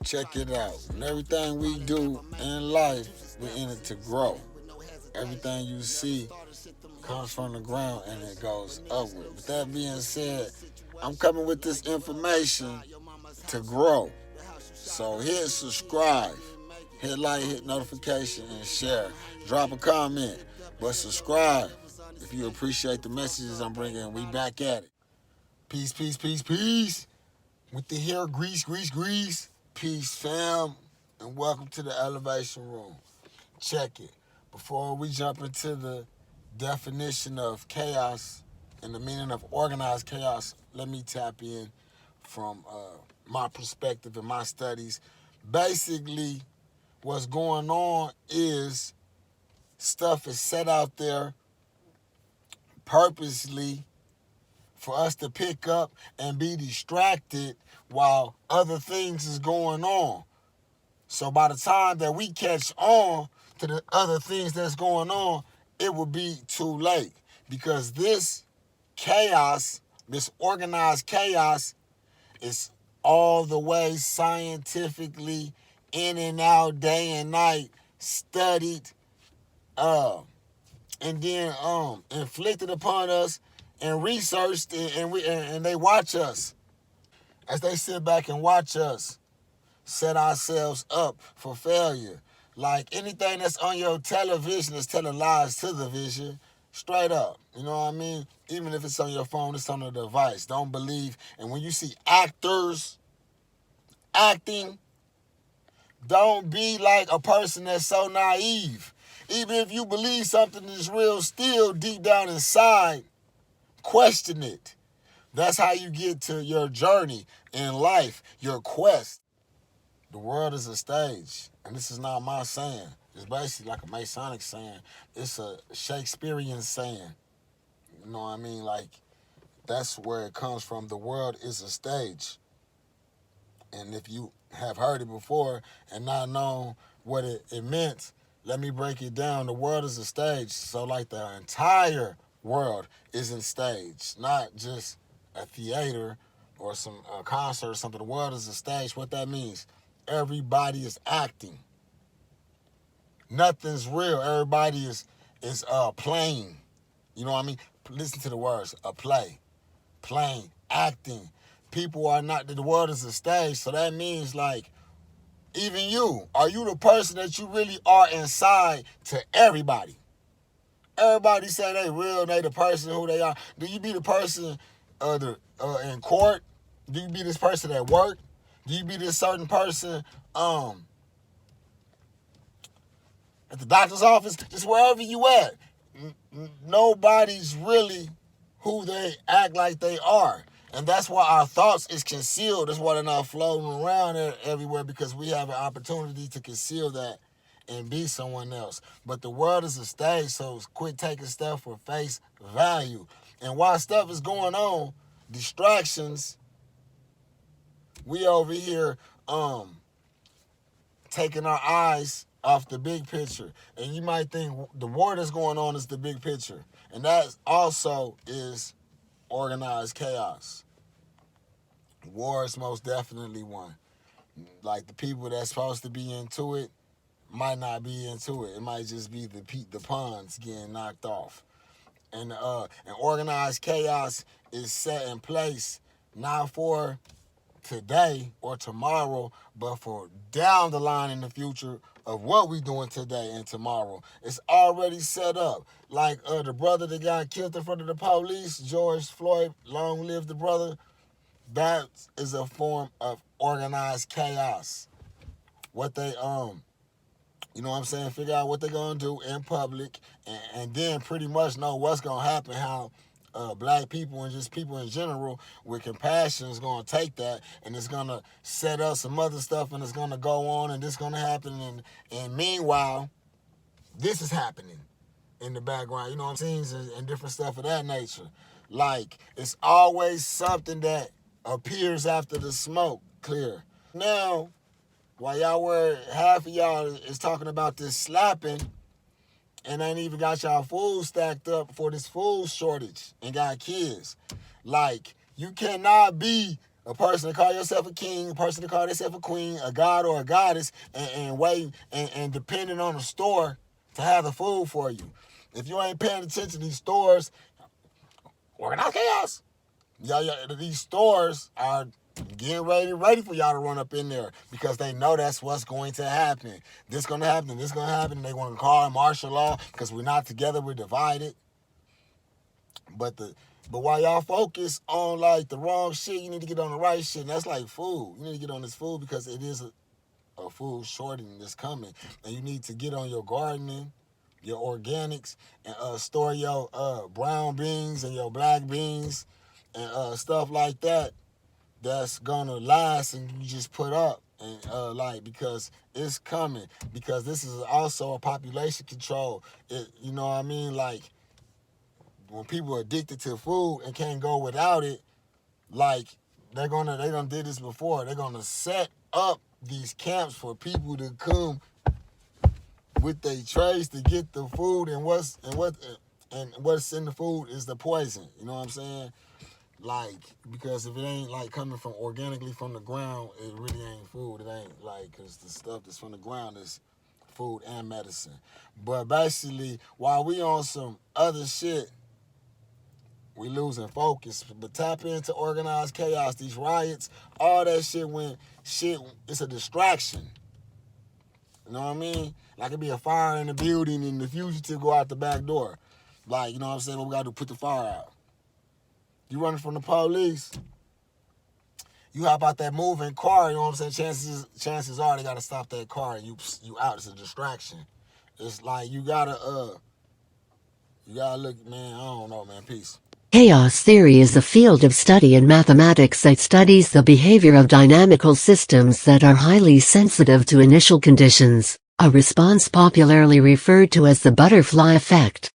Check it out. And everything we do in life, we in it to grow. Everything you see comes from the ground and it goes upward. With that being said, I'm coming with this information to grow. So hit subscribe, hit like, hit notification, and share. Drop a comment, but subscribe if you appreciate the messages I'm bringing. We back at it. Peace, peace, peace, peace. With the hair grease, grease, grease. Peace, fam, and welcome to the Elevation Room. Check it. Before we jump into the definition of chaos and the meaning of organized chaos, let me tap in from my perspective and my studies. Basically, what's going on is stuff is set out there purposely for us to pick up and be distracted while other things is going on. So by the time that we catch on to the other things that's going on, it will be too late. Because this chaos, this organized chaos, is all the way scientifically in and out, day and night, studied, and then inflicted upon us and researched, and they watch us as they sit back and watch us set ourselves up for failure. Like anything that's on your television is telling lies to the vision, straight up. You know what I mean? Even if it's on your phone, it's on a device. Don't believe. And when you see actors acting, don't be like a person that's so naive. Even if you believe something is real, still deep down inside, question it. That's how you get to your journey in life, your quest. The world is a stage, and this is not my saying. It's basically like a Masonic saying. It's a Shakespearean saying. You know what I mean? Like, that's where it comes from. The world is a stage. And if you have heard it before and not known what it meant, let me break it down. The world is a stage. So, like, the entire world is in stage, not just a theater or some concert or something. The world is a stage. What that means, everybody is acting. Nothing's real. Everybody is playing. You know what I mean? Listen to the words. A play. Playing. Acting. People are not, the world is a stage. So that means, like, even you, are you the person that you really are inside to everybody? Everybody say they real, they the person who they are. Do you be the person in court? Do you be this person at work? Do you be this certain person at the doctor's office? Just wherever you at. Nobody's really who they act like they are. And that's why our thoughts is concealed. That's why they're not floating around everywhere, because we have an opportunity to conceal that and be someone else. But the world is a stage, so quit taking stuff for face value. And while stuff is going on, distractions, we over here taking our eyes off the big picture. And you might think the war that's going on is the big picture. And that also is organized chaos. War is most definitely one. Like, the people that's supposed to be into it might not be into it. It might just be the pawns getting knocked off. And organized chaos is set in place not for today or tomorrow, but for down the line in the future of what we doing today and tomorrow. It's already set up. Like the brother that got killed in front of the police, George Floyd, long live the brother. That is a form of organized chaos. What they you know what I'm saying, figure out what they're gonna do in public, and then pretty much know what's gonna happen, how black people and just people in general with compassion is going to take that, and it's going to set up some other stuff, and it's going to go on, and this going to happen, and meanwhile, this is happening in the background, you know what I'm saying, and different stuff of that nature. Like, it's always something that appears after the smoke clear. Now, while half of y'all is talking about this slapping, and ain't even got y'all food stacked up for this food shortage and got kids. Like, you cannot be A person to call yourself a king, a person to call themselves a queen, a god or a goddess, and wait and depending on the store to have the food for you. If you ain't paying attention to these stores, organized chaos. These stores are getting ready for y'all to run up in there because they know that's what's going to happen. This gonna happen, this gonna happen, and they want to call martial law because we're not together, we're divided. But while y'all focus on like the wrong shit, you need to get on the right shit. And that's like food. You need to get on this food because it is a food shortage that's coming. And you need to get on your gardening, your organics, and store your brown beans and your black beans and stuff like that. That's gonna last and you just put up and because it's coming. Because this is also a population control. You know what I mean? Like when people are addicted to food and can't go without it, like they done did this before. They're gonna set up these camps for people to come with their trays to get the food, and what's in the food is the poison. You know what I'm saying? Like, because if it ain't like coming from organically from the ground, it really ain't food. It ain't like, because the stuff that's from the ground is food and medicine. But basically, while we on some other shit, we losing focus. But tap into organized chaos, these riots, all that shit, it's a distraction. You know what I mean? Like it be a fire in the building and the fugitive go out the back door. Like, you know what I'm saying? What we gotta do, put the fire out. You running from the police, you hop out that moving car, you know what I'm saying? Chances are they gotta stop that car and you out. It's a distraction. It's like you gotta look, man, I don't know, man. Peace. Chaos theory is a field of study in mathematics that studies the behavior of dynamical systems that are highly sensitive to initial conditions, a response popularly referred to as the butterfly effect.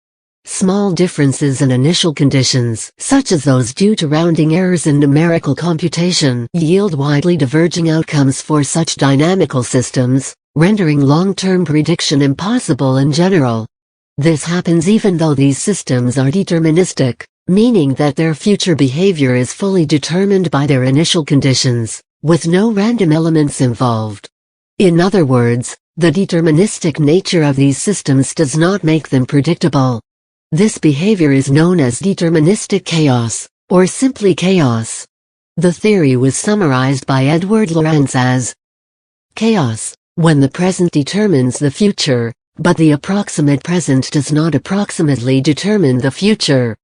Small differences in initial conditions, such as those due to rounding errors in numerical computation, yield widely diverging outcomes for such dynamical systems, rendering long-term prediction impossible in general. This happens even though these systems are deterministic, meaning that their future behavior is fully determined by their initial conditions, with no random elements involved. In other words, the deterministic nature of these systems does not make them predictable. This behavior is known as deterministic chaos, or simply chaos. The theory was summarized by Edward Lorenz as chaos, when the present determines the future, but the approximate present does not approximately determine the future.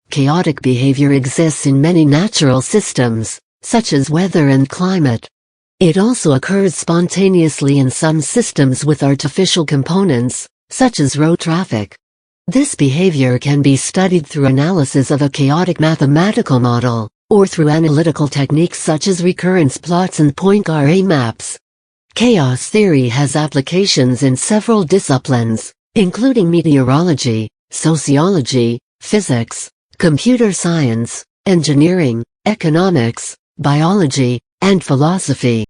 Chaotic behavior exists in many natural systems, such as weather and climate. It also occurs spontaneously in some systems with artificial components, such as road traffic. This behavior can be studied through analysis of a chaotic mathematical model, or through analytical techniques such as recurrence plots and Poincare maps. Chaos theory has applications in several disciplines, including meteorology, sociology, physics, computer science, engineering, economics, biology, and philosophy.